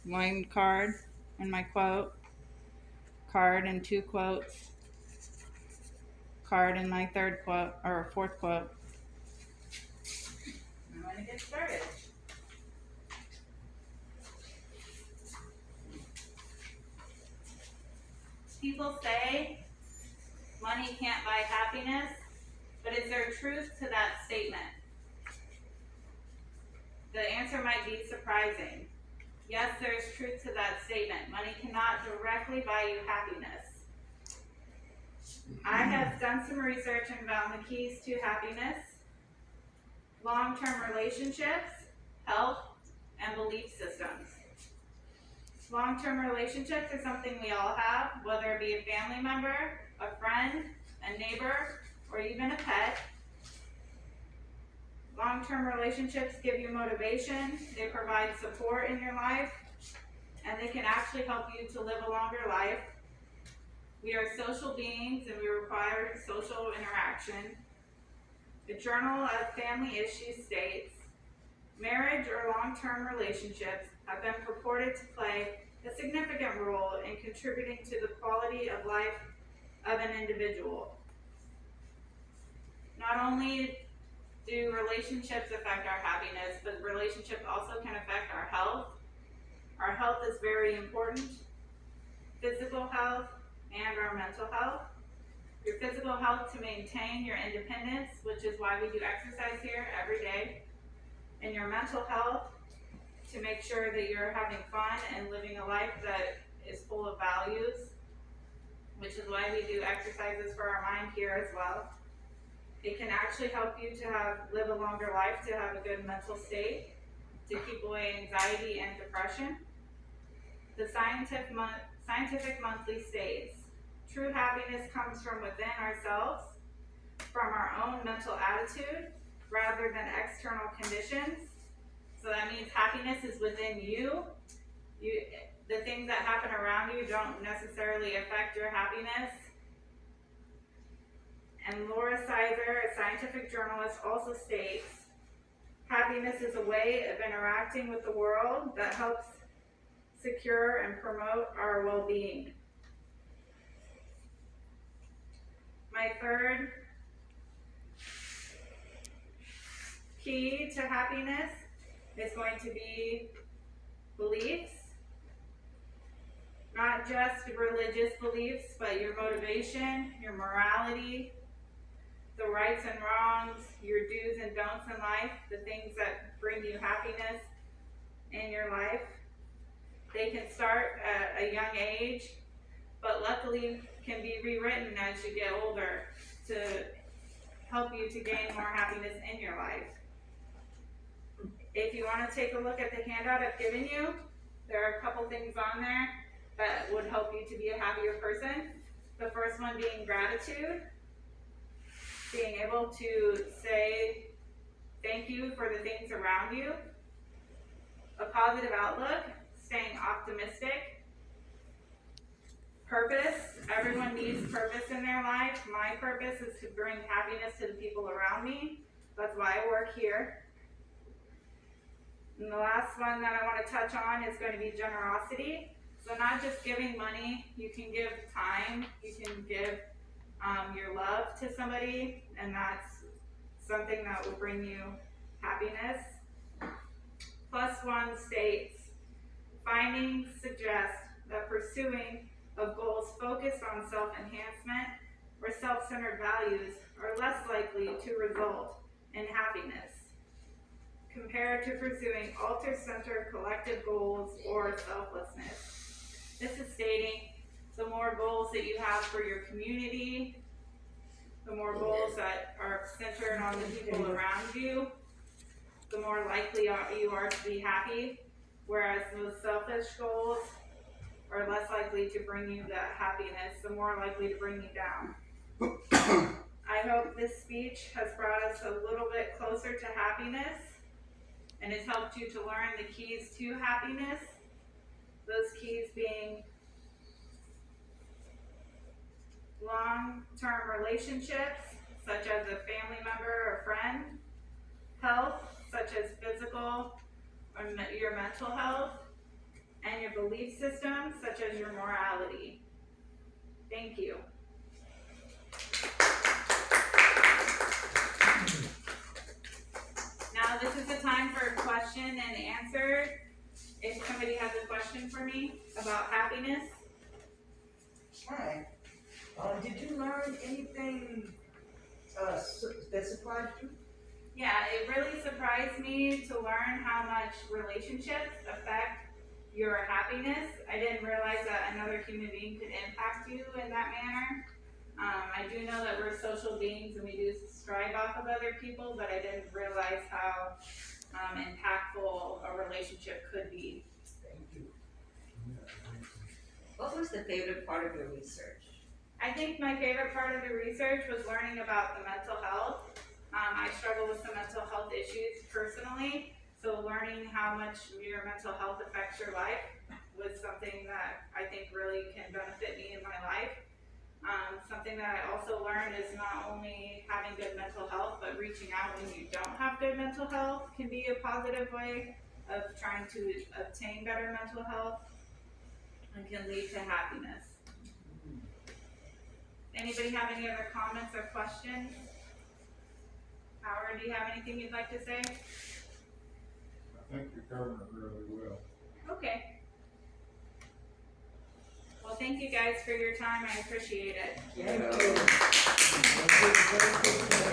one card and my quote, card and two quotes, card and my third quote or fourth quote. I'm going to get started. People say money can't buy happiness, but is there truth to that statement? The answer might be surprising. Yes, there is truth to that statement. Money cannot directly buy you happiness. I have done some research and found the keys to happiness: long-term relationships, health, and belief systems. Long-term relationships are something we all have, whether it be a family member, a friend, a neighbor, or even a pet. Long-term relationships give you motivation, they provide support in your life, and they can actually help you to live a longer life. We are social beings and we require social interaction. The Journal of Family Issues states, marriage or long-term relationships have been purported to play a significant role in contributing to the quality of life of an individual. Not only do relationships affect our happiness, but relationships also can affect our health. Our health is very important. Physical health and our mental health. Your physical health to maintain your independence, which is why we do exercise here every day. And your mental health to make sure that you're having fun and living a life that is full of values, which is why we do exercises for our mind here as well. It can actually help you to live a longer life, to have a good mental state, to keep away anxiety and depression. The Scientific Monthly states, true happiness comes from within ourselves, from our own mental attitude, rather than external conditions. So that means happiness is within you. The things that happen around you don't necessarily affect your happiness. And Laura Sizer, a scientific journalist, also states, happiness is a way of interacting with the world that helps secure and promote our well-being. My third key to happiness is going to be beliefs. Not just religious beliefs, but your motivation, your morality, the rights and wrongs, your do's and don'ts in life, the things that bring you happiness in your life. They can start at a young age, but luckily can be rewritten as you get older to help you to gain more happiness in your life. If you want to take a look at the handout I've given you, there are a couple things on there that would help you to be a happier person. The first one being gratitude. Being able to say thank you for the things around you. A positive outlook, staying optimistic. Purpose, everyone needs purpose in their life. My purpose is to bring happiness to the people around me. That's why I work here. And the last one that I want to touch on is going to be generosity. So not just giving money, you can give time, you can give your love to somebody, and that's something that will bring you happiness. Plus one states, findings suggest that pursuing of goals focused on self-enhancement or self-centered values are less likely to result in happiness compared to pursuing alter-centered collective goals or selflessness. This is stating the more goals that you have for your community, the more goals that are centered on the people around you, the more likely you are to be happy, whereas those selfish goals are less likely to bring you that happiness, the more likely to bring you down. I hope this speech has brought us a little bit closer to happiness and has helped you to learn the keys to happiness. Those keys being long-term relationships, such as a family member or friend, health, such as physical or your mental health, and your belief system, such as your morality. Thank you. Now this is the time for question and answer. If somebody has a question for me about happiness. Hi. Did you learn anything that surprised you? Yeah, it really surprised me to learn how much relationships affect your happiness. I didn't realize that another human being could impact you in that manner. I do know that we're social beings and we do strive off of other people, but I didn't realize how impactful a relationship could be. Thank you. What was the favorite part of your research? I think my favorite part of the research was learning about the mental health. I struggle with some mental health issues personally, so learning how much your mental health affects your life was something that I think really can benefit me in my life. Something that I also learned is not only having good mental health, but reaching out when you don't have good mental health can be a positive way of trying to obtain better mental health and can lead to happiness. Anybody have any other comments or questions? Howard, do you have anything you'd like to say? I think you're covering it really well. Okay. Well, thank you guys for your time. I appreciate it. Thank you.